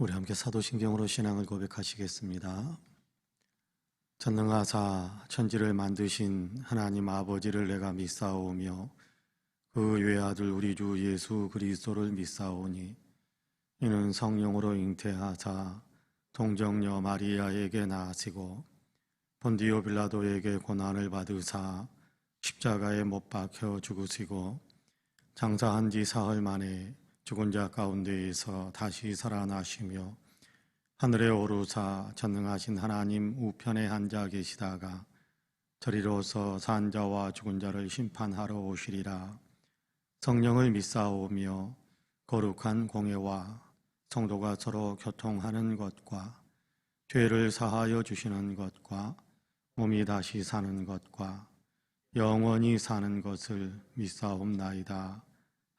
우리 함께 사도신경으로 신앙을 고백하시겠습니다. 전능하사 천지를 만드신 하나님 아버지를 내가 믿사오며 그 외아들 우리 주 예수 그리스도를 믿사오니 이는 성령으로 잉태하사 동정녀 마리아에게 나시고 본디오 빌라도에게 고난을 받으사 십자가에 못 박혀 죽으시고 장사한 지 사흘 만에 죽은 자 가운데에서 다시 살아나시며 하늘에 오르사 전능하신 하나님 우편에 앉아 계시다가 저리로서 산 자와 죽은 자를 심판하러 오시리라. 성령을 믿사오며 거룩한 공회와 성도가 서로 교통하는 것과 죄를 사하여 주시는 것과 몸이 다시 사는 것과 영원히 사는 것을 믿사옵나이다.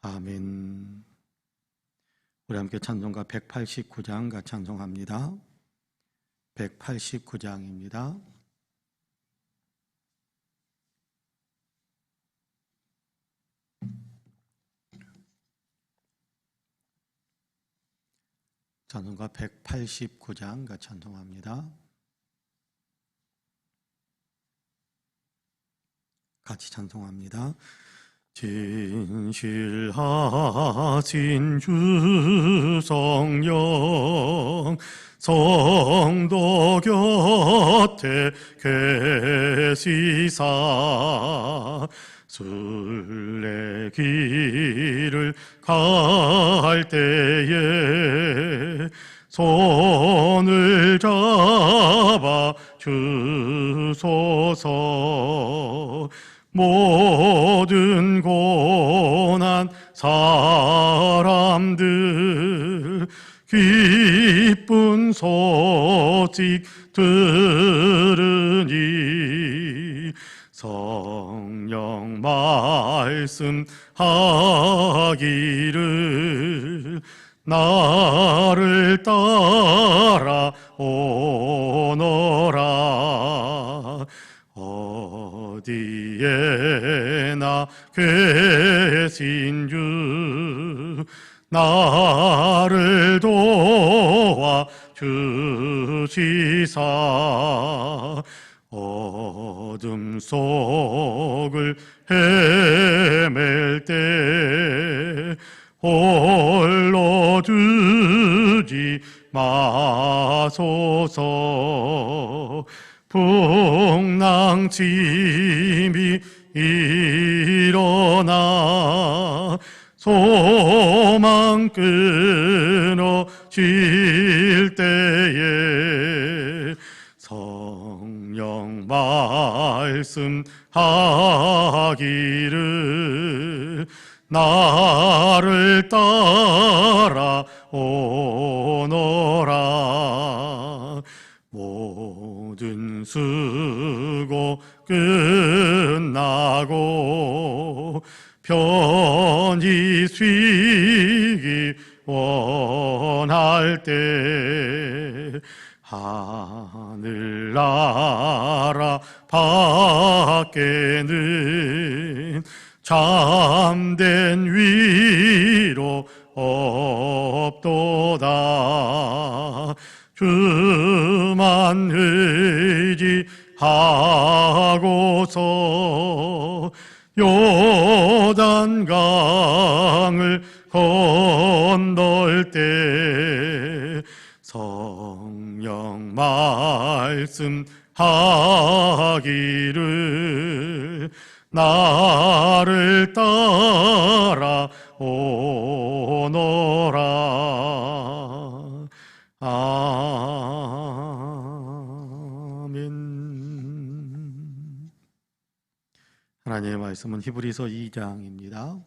아멘. 우리 함께 찬송가 189장 같이 찬송합니다. 189장입니다. 찬송가 189장 같이 찬송합니다. 같이 찬송합니다. 진실하신 주 성령 성도 곁에 계시사 순례길을 갈 때에 손을 잡아 주소서. 모든 고난 사람들 기쁜 소식 들으니 성령 말씀하기를 나를 따라 오너라. 어디에나 계신 주 나를 도와 주시사 어둠 속을 헤맬 때 홀로 두지 마소서. 풍랑침이 일어나 소망 끊어질 때에 성령 말씀하기를 나를 따라 오너라. 모든 수고 끝나고 편히 쉬기 원할 때 하늘나라 밖에는 참된 위로 없도다. 주만 의지하고서 요단강을 건널 때 성령 말씀하기를 나를 따라 오너라. 아멘. 하나님의 말씀은 히브리서 2장입니다.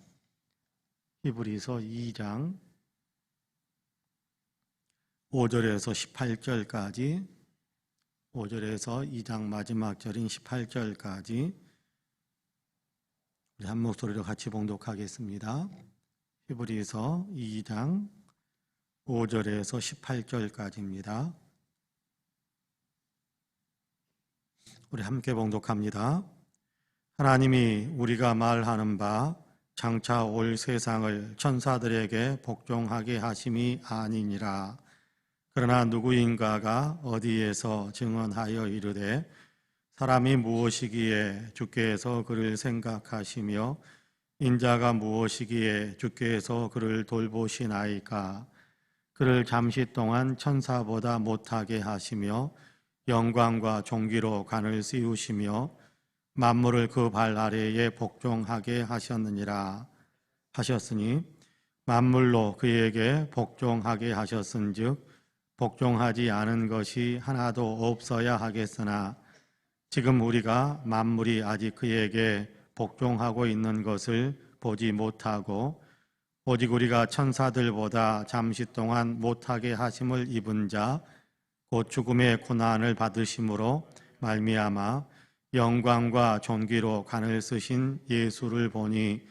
히브리서 2장 5절에서 18절까지 5절에서 2장 마지막 절인 18절까지 우리 한 목소리로 같이 봉독하겠습니다. 히브리서 2장 5절에서 18절까지입니다. 우리 함께 봉독합니다. 하나님이 우리가 말하는 바 장차 올 세상을 천사들에게 복종하게 하심이 아니니라. 그러나 누구인가가 어디에서 증언하여 이르되 사람이 무엇이기에 주께서 그를 생각하시며 인자가 무엇이기에 주께서 그를 돌보시나이까. 그를 잠시 동안 천사보다 못하게 하시며 영광과 존귀로 관을 씌우시며 만물을 그 발 아래에 복종하게 하셨느니라 하셨으니 만물로 그에게 복종하게 하셨은즉 복종하지 않은 것이 하나도 없어야 하겠으나 지금 우리가 만물이 아직 그에게 복종하고 있는 것을 보지 못하고 오직 우리가 천사들보다 잠시 동안 못하게 하심을 입은 자 곧 죽음의 고난을 받으심으로 말미암아 영광과 존귀로 관을 쓰신 예수를 보니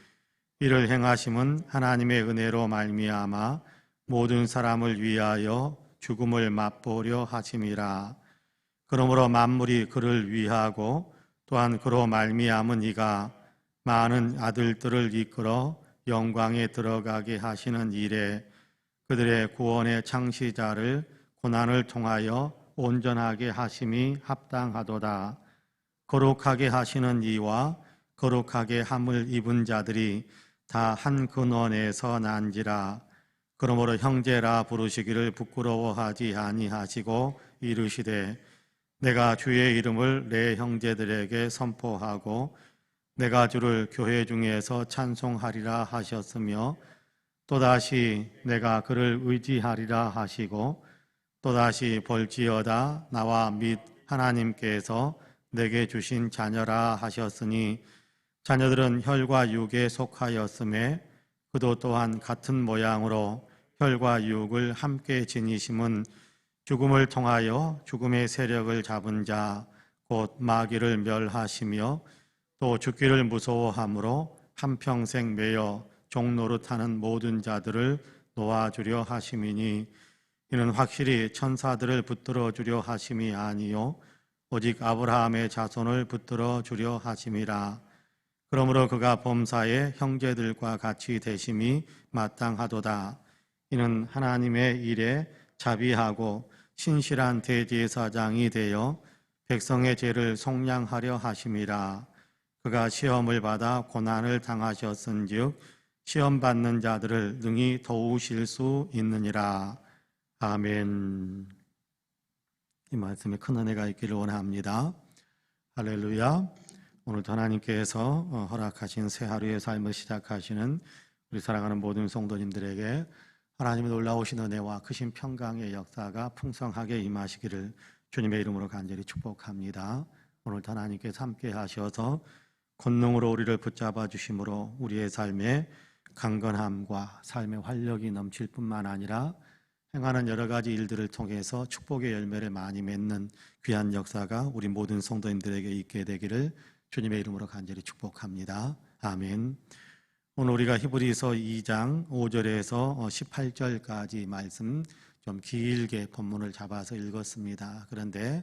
이를 행하심은 하나님의 은혜로 말미암아 모든 사람을 위하여 죽음을 맛보려 하심이라. 그러므로 만물이 그를 위하고 또한 그로 말미암은 이가 많은 아들들을 이끌어 영광에 들어가게 하시는 일에 그들의 구원의 창시자를 고난을 통하여 온전하게 하심이 합당하도다. 거룩하게 하시는 이와 거룩하게 함을 입은 자들이 다 한 근원에서 난지라. 그러므로 형제라 부르시기를 부끄러워하지 아니하시고 이르시되 내가 주의 이름을 내 형제들에게 선포하고 내가 주를 교회 중에서 찬송하리라 하셨으며 또다시 내가 그를 의지하리라 하시고 또다시 볼지어다 나와 및 하나님께서 내게 주신 자녀라 하셨으니 자녀들은 혈과 육에 속하였음에 그도 또한 같은 모양으로 혈과 육을 함께 지니심은 죽음을 통하여 죽음의 세력을 잡은 자 곧 마귀를 멸하시며 또 죽기를 무서워함으로 한평생 매여 종노릇하는 모든 자들을 놓아주려 하심이니 이는 확실히 천사들을 붙들어 주려 하심이 아니요 오직 아브라함의 자손을 붙들어 주려 하심이라. 그러므로 그가 범사의 형제들과 같이 되심이 마땅하도다. 이는 하나님의 일에 자비하고 신실한 대제사장이 되어 백성의 죄를 속량하려 하심이라. 그가 시험을 받아 고난을 당하셨은즉 시험 받는 자들을 능히 도우실 수 있느니라. 아멘. 이 말씀에 큰 은혜가 있기를 원합니다. 할렐루야. 오늘도 하나님께서 허락하신 새 하루의 삶을 시작하시는 우리 사랑하는 모든 성도님들에게 하나님의 놀라우신 은혜와 크신 평강의 역사가 풍성하게 임하시기를 주님의 이름으로 간절히 축복합니다. 오늘도 하나님께서 함께 하셔서 권능으로 우리를 붙잡아 주심으로 우리의 삶에 강건함과 삶의 활력이 넘칠 뿐만 아니라 행하는 여러 가지 일들을 통해서 축복의 열매를 많이 맺는 귀한 역사가 우리 모든 성도님들에게 있게 되기를 주님의 이름으로 간절히 축복합니다. 아멘. 오늘 우리가 히브리서 2장 5절에서 18절까지 말씀 좀 길게 본문을 잡아서 읽었습니다. 그런데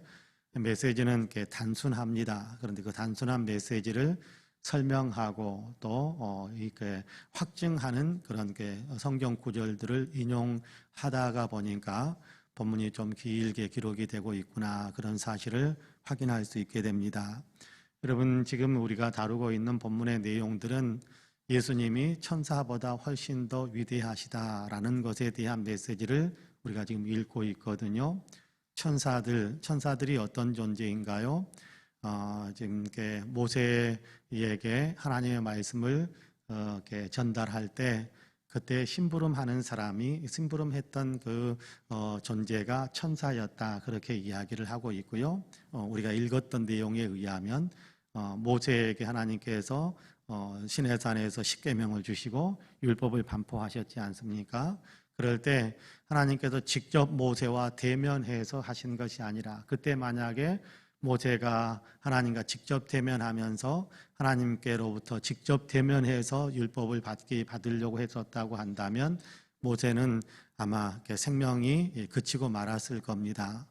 메시지는 단순합니다. 그런데 그 단순한 메시지를 설명하고 또 이렇게 확증하는 그런 성경 구절들을 인용하다가 보니까 본문이 좀 길게 기록이 되고 있구나 그런 사실을 확인할 수 있게 됩니다. 여러분 지금 우리가 다루고 있는 본문의 내용들은 예수님이 천사보다 훨씬 더 위대하시다라는 것에 대한 메시지를 우리가 지금 읽고 있거든요. 천사들이 어떤 존재인가요? 지금 모세에게 하나님의 말씀을 이렇게 전달할 때 그때 심부름했던 그 존재가 천사였다 그렇게 이야기를 하고 있고요. 우리가 읽었던 내용에 의하면 모세에게 하나님께서 시내산에서 십계명을 주시고 율법을 반포하셨지 않습니까? 그럴 때 하나님께서 직접 모세와 대면해서 하신 것이 아니라 그때 만약에 모세가 하나님과 직접 대면하면서 하나님께로부터 직접 대면해서 율법을 받으려고 했었다고 한다면 모세는 아마 생명이 그치고 말았을 겁니다.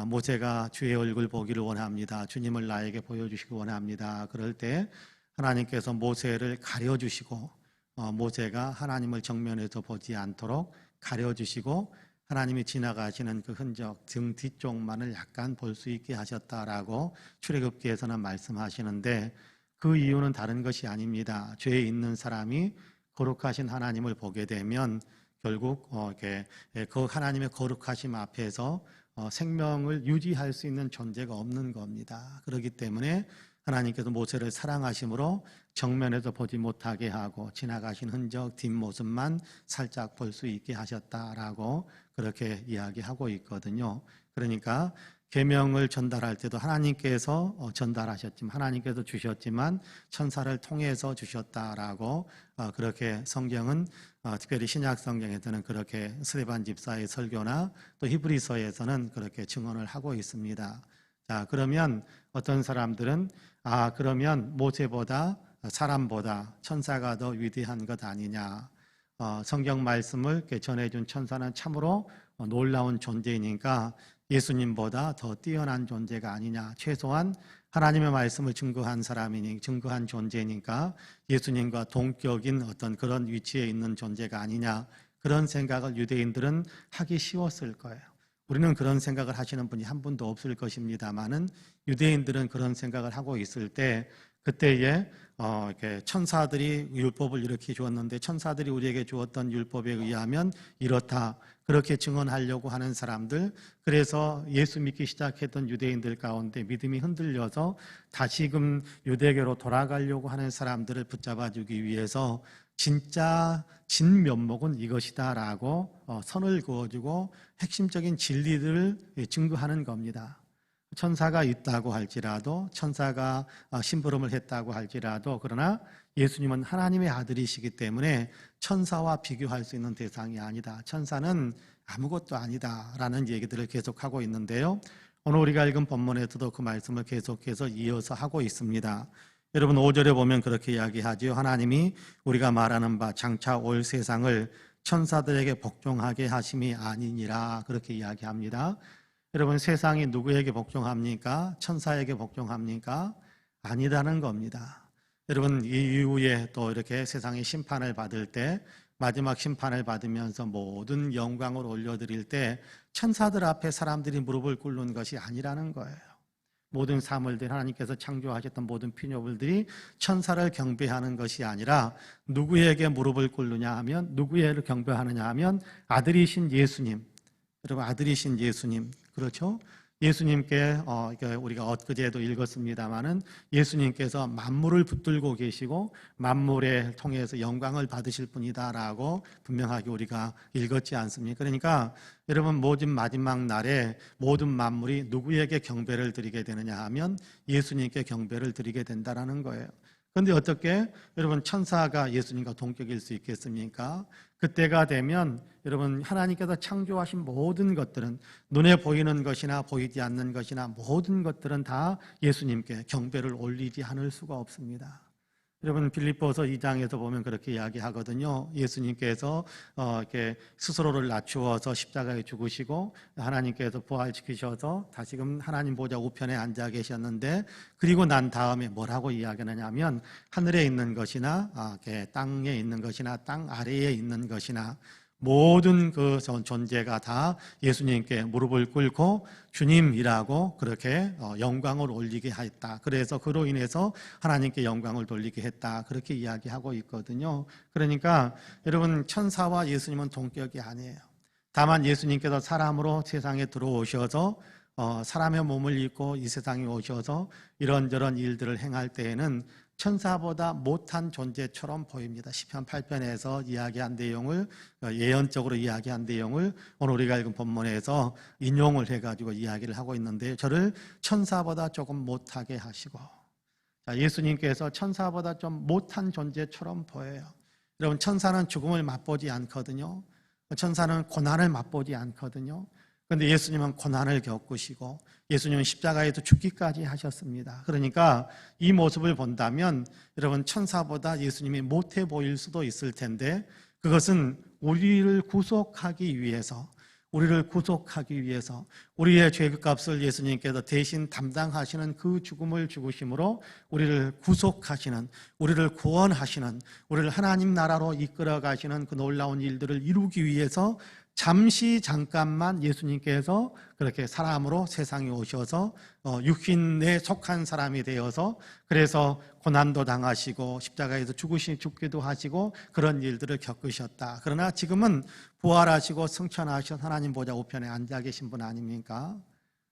모세가 주의 얼굴 보기를 원합니다. 주님을 나에게 보여주시기 원합니다. 그럴 때 하나님께서 모세를 가려주시고 모세가 하나님을 정면에서 보지 않도록 가려주시고 하나님이 지나가시는 그 흔적 등 뒤쪽만을 약간 볼 수 있게 하셨다라고 출애굽기에서는 말씀하시는데, 그 이유는 다른 것이 아닙니다. 죄에 있는 사람이 거룩하신 하나님을 보게 되면 결국 그 하나님의 거룩하심 앞에서 생명을 유지할 수 있는 존재가 없는 겁니다. 그렇기 때문에 하나님께서 모세를 사랑하심으로 정면에서 보지 못하게 하고 지나가신 흔적 뒷모습만 살짝 볼 수 있게 하셨다라고 그렇게 이야기하고 있거든요. 그러니까 계명을 전달할 때도 하나님께서 전달하셨지만, 하나님께서 주셨지만 천사를 통해서 주셨다라고 그렇게 성경은 특별히 신약 성경에서는 그렇게 스데반 집사의 설교나 또 히브리서에서는 그렇게 증언을 하고 있습니다. 자, 그러면 어떤 사람들은 그러면 모세보다 사람보다 천사가 더 위대한 것 아니냐, 성경 말씀을 이렇게 전해준 천사는 참으로 놀라운 존재이니까 예수님보다 더 뛰어난 존재가 아니냐, 최소한 하나님의 말씀을 증거한 증거한 존재니까 예수님과 동격인 어떤 그런 위치에 있는 존재가 아니냐, 그런 생각을 유대인들은 하기 쉬웠을 거예요. 우리는 그런 생각을 하시는 분이 한 분도 없을 것입니다만은 유대인들은 그런 생각을 하고 있을 때, 그때에 이렇게 천사들이 율법을 이렇게 주었는데 천사들이 우리에게 주었던 율법에 의하면 이렇다, 그렇게 증언하려고 하는 사람들, 그래서 예수 믿기 시작했던 유대인들 가운데 믿음이 흔들려서 다시금 유대교로 돌아가려고 하는 사람들을 붙잡아주기 위해서 진짜 진면목은 이것이다 라고 선을 그어주고 핵심적인 진리들을 증거하는 겁니다. 천사가 있다고 할지라도, 천사가 심부름을 했다고 할지라도, 그러나 예수님은 하나님의 아들이시기 때문에 천사와 비교할 수 있는 대상이 아니다, 천사는 아무것도 아니다 라는 얘기들을 계속하고 있는데요, 오늘 우리가 읽은 본문에서도 그 말씀을 계속해서 이어서 하고 있습니다. 여러분 5절에 보면 그렇게 이야기하죠. 하나님이 우리가 말하는 바 장차 올 세상을 천사들에게 복종하게 하심이 아니니라, 그렇게 이야기합니다. 여러분, 세상이 누구에게 복종합니까? 천사에게 복종합니까? 아니라는 겁니다. 여러분, 이 이후에 또 이렇게 세상의 심판을 받을 때, 마지막 심판을 받으면서 모든 영광을 올려드릴 때 천사들 앞에 사람들이 무릎을 꿇는 것이 아니라는 거예요. 모든 사물들, 하나님께서 창조하셨던 모든 피조물들이 천사를 경배하는 것이 아니라 누구에게 무릎을 꿇느냐 하면, 누구에게 경배하느냐 하면 아들이신 예수님, 여러분 아들이신 예수님, 그렇죠? 예수님께 우리가 엊그제도 읽었습니다마는 예수님께서 만물을 붙들고 계시고 만물에 통해서 영광을 받으실 분이다라고 분명하게 우리가 읽었지 않습니까? 그러니까 여러분, 모든 마지막 날에 모든 만물이 누구에게 경배를 드리게 되느냐 하면 예수님께 경배를 드리게 된다라는 거예요. 그런데 어떻게 여러분 천사가 예수님과 동격일 수 있겠습니까? 그때가 되면 여러분, 하나님께서 창조하신 모든 것들은, 눈에 보이는 것이나 보이지 않는 것이나 모든 것들은 다 예수님께 경배를 올리지 않을 수가 없습니다. 여러분, 빌립보서 2장에서 보면 그렇게 이야기하거든요. 예수님께서 이렇게 스스로를 낮추어서 십자가에 죽으시고 하나님께서 부활시키셔서 다시금 하나님 보좌 우편에 앉아 계셨는데, 그리고 난 다음에 뭐라고 이야기하냐면 하늘에 있는 것이나 땅에 있는 것이나 땅 아래에 있는 것이나 모든 그 존재가 다 예수님께 무릎을 꿇고 주님이라고 그렇게 영광을 올리게 했다. 그래서 그로 인해서 하나님께 영광을 돌리게 했다. 그렇게 이야기하고 있거든요. 그러니까 여러분, 천사와 예수님은 동격이 아니에요. 다만 예수님께서 사람으로 세상에 들어오셔서 사람의 몸을 입고 이 세상에 오셔서 이런저런 일들을 행할 때에는 천사보다 못한 존재처럼 보입니다. 시편 8편에서 이야기한 내용을, 예언적으로 이야기한 내용을 오늘 우리가 읽은 본문에서 인용을 해가지고 이야기를 하고 있는데, 저를 천사보다 조금 못하게 하시고, 예수님께서 천사보다 좀 못한 존재처럼 보여요. 여러분, 천사는 죽음을 맛보지 않거든요. 천사는 고난을 맛보지 않거든요. 그런데 예수님은 고난을 겪으시고 예수님은 십자가에서 죽기까지 하셨습니다. 그러니까 이 모습을 본다면 여러분, 천사보다 예수님이 못해 보일 수도 있을 텐데, 그것은 우리를 구속하기 위해서, 우리의 죄값을 예수님께서 대신 담당하시는 그 죽음을 죽으심으로 우리를 구속하시는, 우리를 구원하시는, 우리를 하나님 나라로 이끌어 가시는 그 놀라운 일들을 이루기 위해서 잠시 잠깐만 예수님께서 그렇게 사람으로 세상에 오셔서 육신에 속한 사람이 되어서 그래서 고난도 당하시고 십자가에서 죽기도 하시고 그런 일들을 겪으셨다. 그러나 지금은 부활하시고 승천하셔서 하나님 보좌 우편에 앉아 계신 분 아닙니까?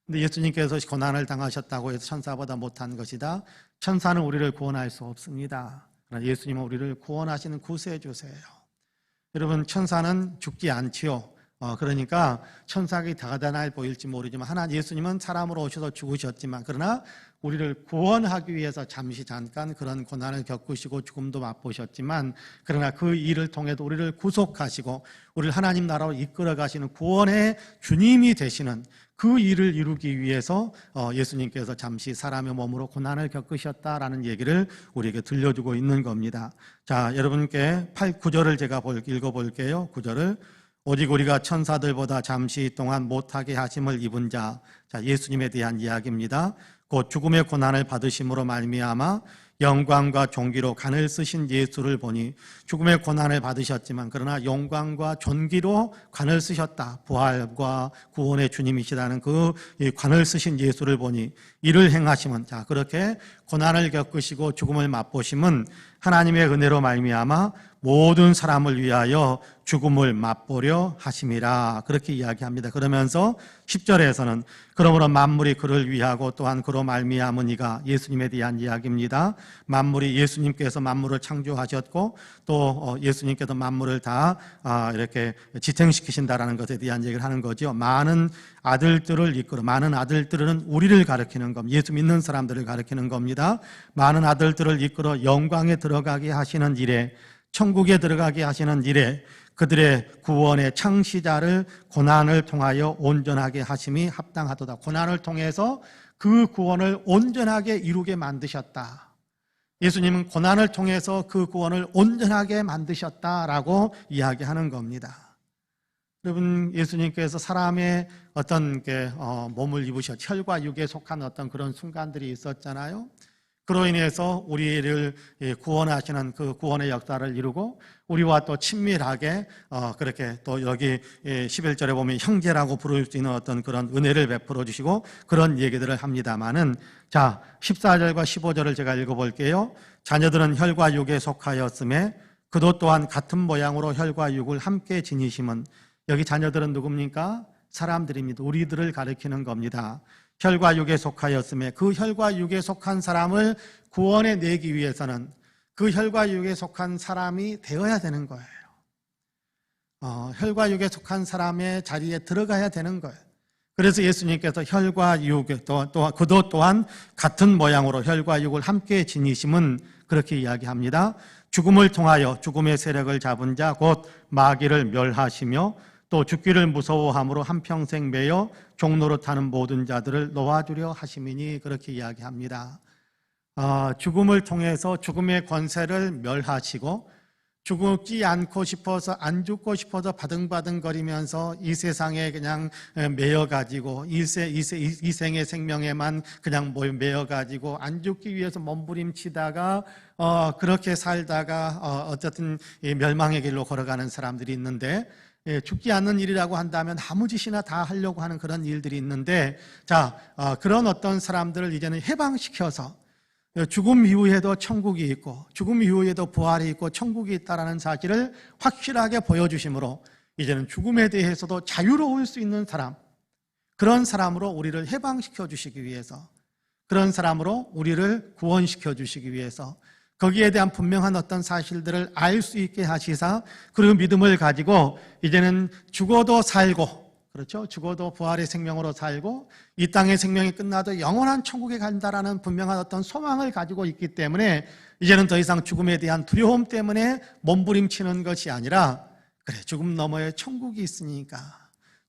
근데 예수님께서 고난을 당하셨다고 해서 천사보다 못한 것이다. 천사는 우리를 구원할 수 없습니다. 그러나 예수님은 우리를 구원하시는 구세주세요. 여러분, 천사는 죽지 않지요. 그러니까 천사가 대단해 보일지 모르지만 예수님은 사람으로 오셔서 죽으셨지만 그러나 우리를 구원하기 위해서 잠깐 그런 고난을 겪으시고 죽음도 맛보셨지만 그러나 그 일을 통해서 우리를 구속하시고 우리를 하나님 나라로 이끌어 가시는 구원의 주님이 되시는 그 일을 이루기 위해서 예수님께서 잠시 사람의 몸으로 고난을 겪으셨다라는 얘기를 우리에게 들려주고 있는 겁니다. 자, 여러분께 9절을 제가 읽어볼게요. 9절을 오직 우리가 천사들보다 잠시 동안 못하게 하심을 입은 자, 예수님에 대한 이야기입니다. 곧 죽음의 고난을 받으심으로 말미암아 영광과 존귀로 간을 쓰신 예수를 보니 죽음의 고난을 받으셨지만 그러나 영광과 존귀로 간을 쓰셨다. 부활과 구원의 주님이시라는 그 관을 쓰신 예수를 보니 이를 행하심은 그렇게 고난을 겪으시고 죽음을 맛보심은 하나님의 은혜로 말미암아 모든 사람을 위하여 죽음을 맛보려 하심이라 그렇게 이야기합니다. 그러면서 10절에서는 그러므로 만물이 그를 위하고 또한 그로 말미암은 이가 예수님에 대한 이야기입니다. 만물이 예수님께서 만물을 창조하셨고 또 예수님께서 만물을 다 이렇게 지탱시키신다라는 것에 대한 얘기를 하는 거죠. 많은 아들들은 우리를 가리키는 겁니다. 예수 믿는 사람들을 가리키는 겁니다. 많은 아들들을 이끌어 영광에 들어가게 하시는 일에 천국에 들어가게 하시는 일에 그들의 구원의 창시자를 고난을 통하여 온전하게 하심이 합당하도다. 고난을 통해서 그 구원을 온전하게 이루게 만드셨다. 예수님은 고난을 통해서 그 구원을 온전하게 만드셨다라고 이야기하는 겁니다. 여러분, 예수님께서 사람의 어떤 몸을 입으셨, 혈과 육에 속한 어떤 그런 순간들이 있었잖아요. 그로 인해서 우리를 구원하시는 그 구원의 역사를 이루고 우리와 또 친밀하게 그렇게 또 여기 11절에 보면 형제라고 부를 수 있는 어떤 그런 은혜를 베풀어 주시고 그런 얘기들을 합니다만은 14절과 15절을 제가 읽어볼게요. 자녀들은 혈과 육에 속하였음에 그도 또한 같은 모양으로 혈과 육을 함께 지니심은 여기 자녀들은 누굽니까? 사람들입니다. 우리들을 가리키는 겁니다. 혈과 육에 속하였음에 그 혈과 육에 속한 사람을 구원해 내기 위해서는 그 혈과 육에 속한 사람이 되어야 되는 거예요. 혈과 육에 속한 사람의 자리에 들어가야 되는 거예요. 그래서 예수님께서 혈과 육, 그도 또한 같은 모양으로 혈과 육을 함께 지니심은 그렇게 이야기합니다. 죽음을 통하여 죽음의 세력을 잡은 자 곧 마귀를 멸하시며 또 죽기를 무서워함으로 한평생 매여 종노릇하는 모든 자들을 놓아주려 하심이니 그렇게 이야기합니다. 죽음을 통해서 죽음의 권세를 멸하시고 죽지 않고 싶어서 안 죽고 싶어서 바등바등거리면서 이 세상에 그냥 매여가지고 이 생의 생명에만 그냥 매여가지고 안 죽기 위해서 몸부림치다가 그렇게 살다가 어쨌든 멸망의 길로 걸어가는 사람들이 있는데 죽지 않는 일이라고 한다면 아무 짓이나 다 하려고 하는 그런 일들이 있는데 그런 어떤 사람들을 이제는 해방시켜서 죽음 이후에도 천국이 있고 죽음 이후에도 부활이 있고 천국이 있다는 사실을 확실하게 보여주심으로 이제는 죽음에 대해서도 자유로울 수 있는 사람, 그런 사람으로 우리를 해방시켜 주시기 위해서, 그런 사람으로 우리를 구원시켜 주시기 위해서 거기에 대한 분명한 어떤 사실들을 알 수 있게 하시사 그리고 믿음을 가지고 이제는 죽어도 살고, 그렇죠? 죽어도 부활의 생명으로 살고 이 땅의 생명이 끝나도 영원한 천국에 간다라는 분명한 어떤 소망을 가지고 있기 때문에 이제는 더 이상 죽음에 대한 두려움 때문에 몸부림치는 것이 아니라 그래, 죽음 너머에 천국이 있으니까,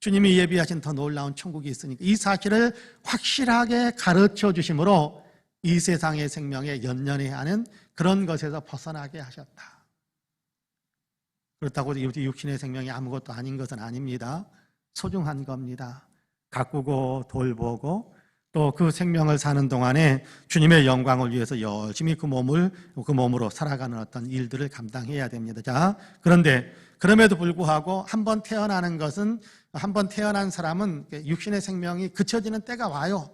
주님이 예비하신 더 놀라운 천국이 있으니까 이 사실을 확실하게 가르쳐 주심으로 이 세상의 생명에 연연해 하는 그런 것에서 벗어나게 하셨다. 그렇다고 육신의 생명이 아무것도 아닌 것은 아닙니다. 소중한 겁니다. 가꾸고 돌보고 또 그 생명을 사는 동안에 주님의 영광을 위해서 열심히 그 몸으로 살아가는 어떤 일들을 감당해야 됩니다. 그런데 그럼에도 불구하고 한 번 태어난 사람은 육신의 생명이 그쳐지는 때가 와요.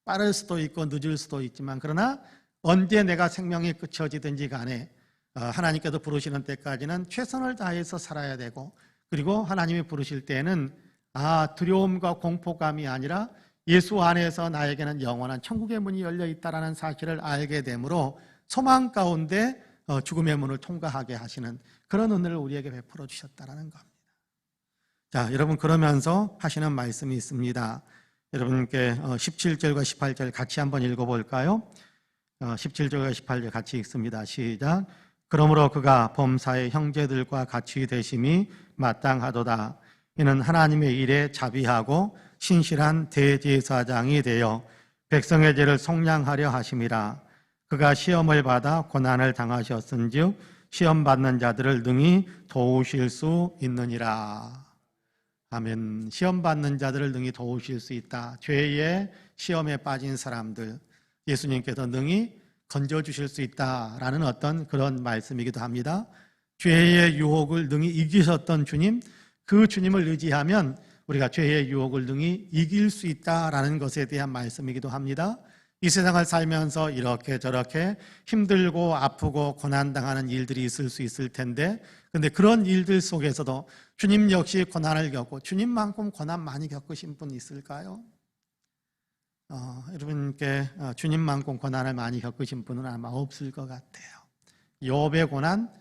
빠를 수도 있고 늦을 수도 있지만, 그러나 언제 내가 생명이 그쳐지든지 간에 하나님께서 부르시는 때까지는 최선을 다해서 살아야 되고, 그리고 하나님이 부르실 때는 두려움과 공포감이 아니라 예수 안에서 나에게는 영원한 천국의 문이 열려 있다는 사실을 알게 되므로 소망 가운데 죽음의 문을 통과하게 하시는 그런 은혜를 우리에게 베풀어 주셨다는 겁니다. 자, 여러분, 그러면서 하시는 말씀이 있습니다. 여러분께 17절과 18절 같이 한번 읽어볼까요? 17절과 18절 같이 읽습니다. 시작. 그러므로 그가 범사의 형제들과 같이 되심이 마땅하도다. 이는 하나님의 일에 자비하고 신실한 대제사장이 되어 백성의 죄를 속량하려 하심이라. 그가 시험을 받아 고난을 당하셨은즉 시험 받는 자들을 능히 도우실 수 있느니라. 아멘. 시험 받는 자들을 능히 도우실 수 있다. 죄의 시험에 빠진 사람들 예수님께서 능히 건져주실 수 있다라는 어떤 그런 말씀이기도 합니다. 죄의 유혹을 능히 이기셨던 주님, 그 주님을 의지하면 우리가 죄의 유혹을 능히 이길 수 있다라는 것에 대한 말씀이기도 합니다. 이 세상을 살면서 이렇게 저렇게 힘들고 아프고 고난당하는 일들이 있을 수 있을 텐데, 근데 그런 일들 속에서도 주님 역시 고난을 겪고, 주님만큼 고난 많이 겪으신 분 있을까요? 여러분께 주님만큼 고난을 많이 겪으신 분은 아마 없을 것 같아요. 욥의 고난,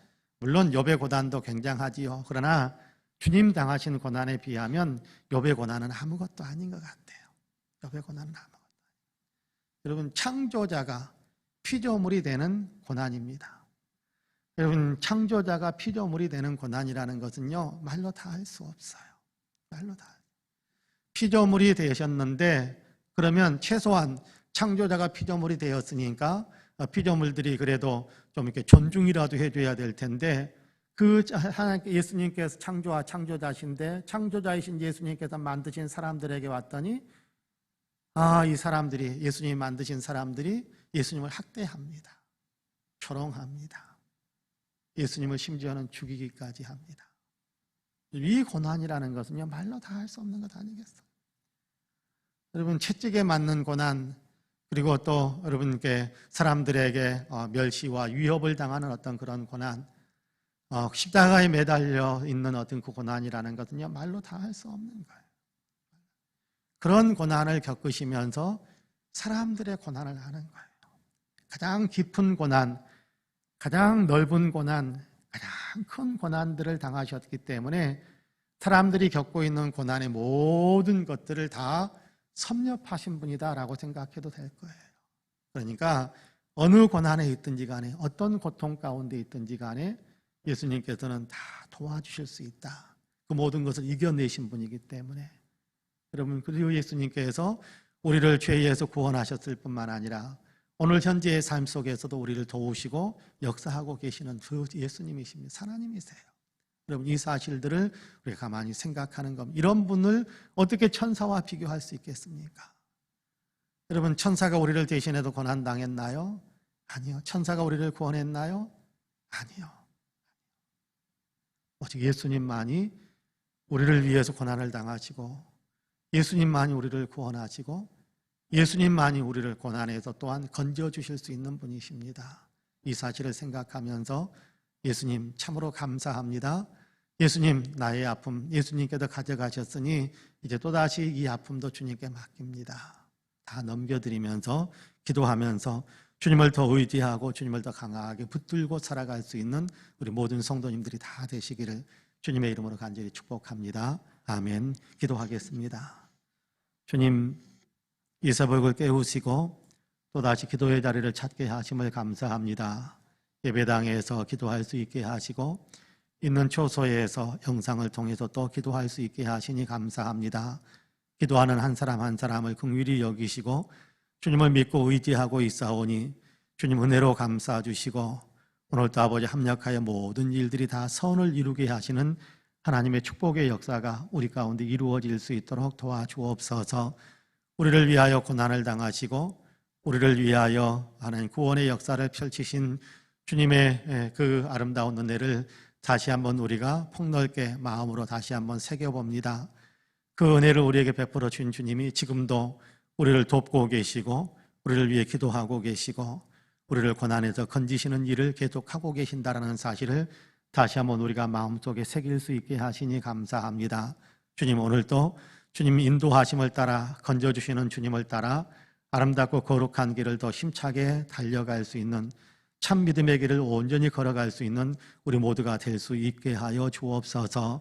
물론 욥의 고난도 굉장하지요. 그러나 주님 당하신 고난에 비하면 욥의 고난은 아무것도 아닌 것 같아요. 욥의 고난은 아무것도 아니에요. 여러분, 창조자가 피조물이 되는 고난입니다. 여러분, 창조자가 피조물이 되는 고난이라는 것은요, 말로 다 할 수 없어요. 말로 다. 피조물이 되셨는데, 그러면 최소한 창조자가 피조물이 되었으니까 피조물들이 그래도 좀 이렇게 존중이라도 해줘야 될 텐데, 하나님께 예수님께서 창조자신데 창조자이신 예수님께서 만드신 사람들에게 왔더니 이 사람들이, 예수님이 만드신 사람들이 예수님을 학대합니다. 조롱합니다. 예수님을 심지어는 죽이기까지 합니다. 이 고난이라는 것은요, 말로 다 할 수 없는 것 아니겠어요? 여러분, 채찍에 맞는 고난, 그리고 또 여러분께 사람들에게 멸시와 위협을 당하는 어떤 그런 고난, 십자가에 매달려 있는 어떤 그 고난이라는 것은요, 말로 다 할 수 없는 거예요. 그런 고난을 겪으시면서 사람들의 고난을 하는 거예요. 가장 깊은 고난, 가장 넓은 고난, 가장 큰 고난들을 당하셨기 때문에 사람들이 겪고 있는 고난의 모든 것들을 다 섭렵하신 분이다라고 생각해도 될 거예요. 그러니까 어느 고난에 있든지 간에, 어떤 고통 가운데 있든지 간에 예수님께서는 다 도와주실 수 있다. 그 모든 것을 이겨내신 분이기 때문에. 여러분, 그리고 예수님께서 우리를 죄에서 구원하셨을 뿐만 아니라 오늘 현재의 삶 속에서도 우리를 도우시고 역사하고 계시는 그 예수님이십니다. 하나님이세요. 여러분, 이 사실들을 우리가 가만히 생각하는 겁니다. 이런 분을 어떻게 천사와 비교할 수 있겠습니까? 여러분, 천사가 우리를 대신해도 고난당했나요? 아니요. 천사가 우리를 구원했나요? 아니요. 오직 예수님만이 우리를 위해서 고난을 당하시고, 예수님만이 우리를 구원하시고, 예수님만이 우리를 고난에서 또한 건져주실 수 있는 분이십니다. 이 사실을 생각하면서 예수님 참으로 감사합니다. 예수님, 나의 아픔 예수님께서 가져가셨으니 이제 또다시 이 아픔도 주님께 맡깁니다. 다 넘겨드리면서 기도하면서 주님을 더 의지하고 주님을 더 강하게 붙들고 살아갈 수 있는 우리 모든 성도님들이 다 되시기를 주님의 이름으로 간절히 축복합니다. 아멘. 기도하겠습니다. 주님, 이사복을 깨우시고 또다시 기도의 자리를 찾게 하심을 감사합니다. 예배당에서 기도할 수 있게 하시고 있는 초소에서 영상을 통해서 또 기도할 수 있게 하시니 감사합니다. 기도하는 한 사람 한 사람을 긍휼히 여기시고 주님을 믿고 의지하고 있사오니 주님 은혜로 감싸 주시고 오늘도 아버지 합력하여 모든 일들이 다 선을 이루게 하시는 하나님의 축복의 역사가 우리 가운데 이루어질 수 있도록 도와주옵소서. 우리를 위하여 고난을 당하시고 우리를 위하여 하나님 구원의 역사를 펼치신 주님의 그 아름다운 은혜를 다시 한번 우리가 폭넓게 마음으로 다시 한번 새겨봅니다. 그 은혜를 우리에게 베풀어 준 주님이 지금도 우리를 돕고 계시고 우리를 위해 기도하고 계시고 우리를 고난에서 건지시는 일을 계속하고 계신다는 사실을 다시 한번 우리가 마음속에 새길 수 있게 하시니 감사합니다. 주님, 오늘도 주님 인도하심을 따라 건져주시는 주님을 따라 아름답고 거룩한 길을 더 힘차게 달려갈 수 있는 참 믿음의 길을 온전히 걸어갈 수 있는 우리 모두가 될 수 있게 하여 주옵소서.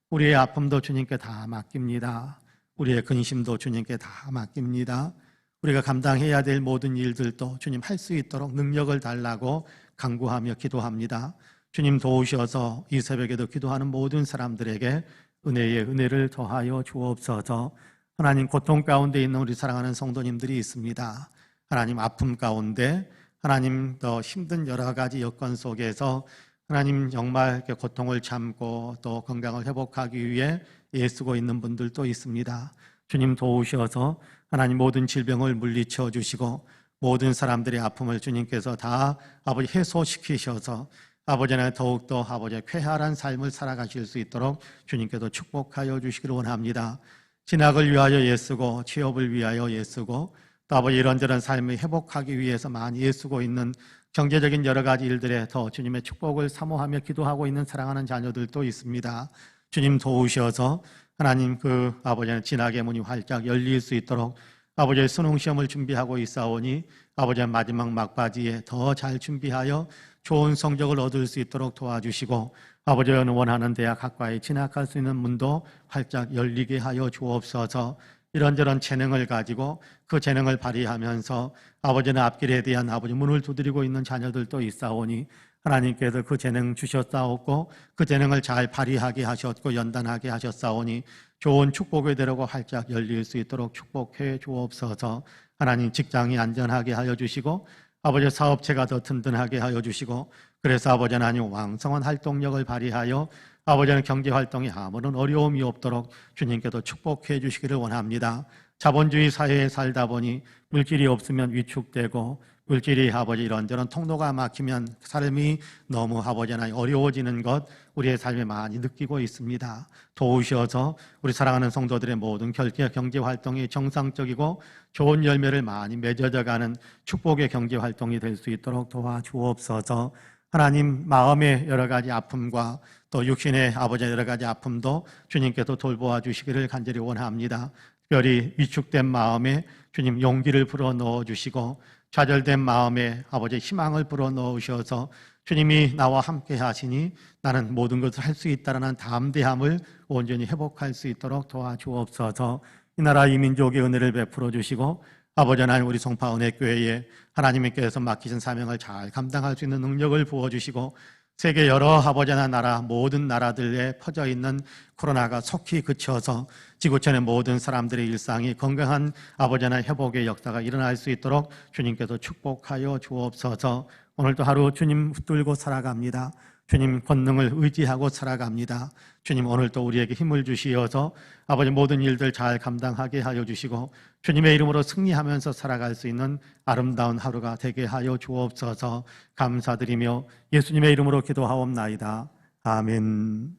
우리의 아픔도 주님께 다 맡깁니다. 우리의 근심도 주님께 다 맡깁니다. 우리가 감당해야 될 모든 일들도 주님 할 수 있도록 능력을 달라고 간구하며 기도합니다. 주님 도우셔서 이 새벽에도 기도하는 모든 사람들에게 은혜의 은혜를 더하여 주옵소서. 하나님, 고통 가운데 있는 우리 사랑하는 성도님들이 있습니다. 하나님, 아픔 가운데 하나님 더 힘든 여러 가지 여건 속에서 하나님 정말 고통을 참고 또 건강을 회복하기 위해 애쓰고 있는 분들도 있습니다. 주님 도우셔서 하나님 모든 질병을 물리쳐 주시고 모든 사람들의 아픔을 주님께서 다 아버지 해소시키셔서 아버지는 더욱더 아버지의 쾌활한 삶을 살아가실 수 있도록 주님께서 축복하여 주시기를 원합니다. 진학을 위하여 애쓰고 취업을 위하여 애쓰고 또 아버지 이런저런 삶을 회복하기 위해서 많이 애쓰고 있는 경제적인 여러 가지 일들에 더 주님의 축복을 사모하며 기도하고 있는 사랑하는 자녀들도 있습니다. 주님 도우셔서 하나님 그 아버지는 진학의 문이 활짝 열릴 수 있도록 아버지의 수능 시험을 준비하고 있사오니 아버지의 마지막 막바지에 더 잘 준비하여 좋은 성적을 얻을 수 있도록 도와주시고 아버지가 원하는 대학 학과에 진학할 수 있는 문도 활짝 열리게 하여 주옵소서. 이런저런 재능을 가지고 그 재능을 발휘하면서 아버지는 앞길에 대한 아버지 문을 두드리고 있는 자녀들도 있사오니 하나님께서 그 재능 주셨사옵고 그 재능을 잘 발휘하게 하셨고 연단하게 하셨사오니 좋은 축복의 대로가 활짝 열릴 수 있도록 축복해 주옵소서. 하나님 직장이 안전하게 하여 주시고 아버지 사업체가 더 든든하게 하여 주시고 그래서 아버지 하나님 왕성한 활동력을 발휘하여 아버지는 경제활동에 아무런 어려움이 없도록 주님께도 축복해 주시기를 원합니다. 자본주의 사회에 살다 보니 물질이 없으면 위축되고 물질이 아버지 이런저런 통로가 막히면 삶이 너무 아버지 하나님 어려워지는 것 우리의 삶에 많이 느끼고 있습니다. 도우셔서 우리 사랑하는 성도들의 모든 경제활동이 정상적이고 좋은 열매를 많이 맺어져가는 축복의 경제활동이 될 수 있도록 도와주옵소서. 하나님 마음의 여러 가지 아픔과 또 육신의 아버지의 여러 가지 아픔도 주님께서 돌보아 주시기를 간절히 원합니다. 특별히 위축된 마음에 주님 용기를 불어넣어 주시고 좌절된 마음에 아버지의 희망을 불어넣으셔서 주님이 나와 함께 하시니 나는 모든 것을 할 수 있다라는 담대함을 온전히 회복할 수 있도록 도와주옵소서. 이 나라 이 민족의 은혜를 베풀어 주시고 아버지 하나님 우리 송파은혜교회에 하나님께서 맡기신 사명을 잘 감당할 수 있는 능력을 부어주시고 세계 여러 아버지 하나님 나라 모든 나라들에 퍼져 있는 코로나가 속히 그쳐서 지구촌의 모든 사람들의 일상이 건강한 아버지 하나님 회복의 역사가 일어날 수 있도록 주님께서 축복하여 주옵소서. 오늘도 하루 주님 붙들고 살아갑니다. 주님 권능을 의지하고 살아갑니다. 주님 오늘도 우리에게 힘을 주시어서 아버지 모든 일들 잘 감당하게 하여 주시고 주님의 이름으로 승리하면서 살아갈 수 있는 아름다운 하루가 되게 하여 주옵소서. 감사드리며 예수님의 이름으로 기도하옵나이다. 아멘.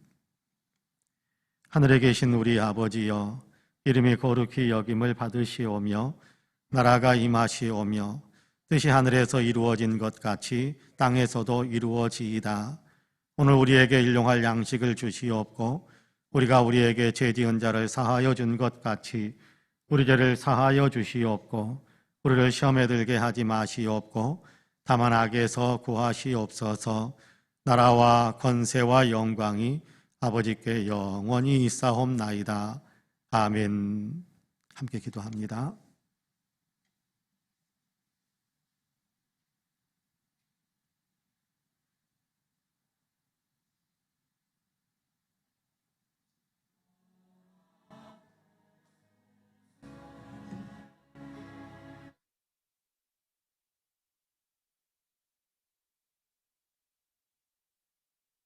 하늘에 계신 우리 아버지여, 이름이 거룩히 여김을 받으시오며 나라가 임하시오며 뜻이 하늘에서 이루어진 것 같이 땅에서도 이루어지이다. 오늘 우리에게 일용할 양식을 주시옵고 우리가 우리에게 죄 지은 자를 사하여 준 것 같이 우리 죄를 사하여 주시옵고 우리를 시험에 들게 하지 마시옵고 다만 악에서 구하시옵소서. 나라와 권세와 영광이 아버지께 영원히 있사옵나이다. 아멘. 함께 기도합니다.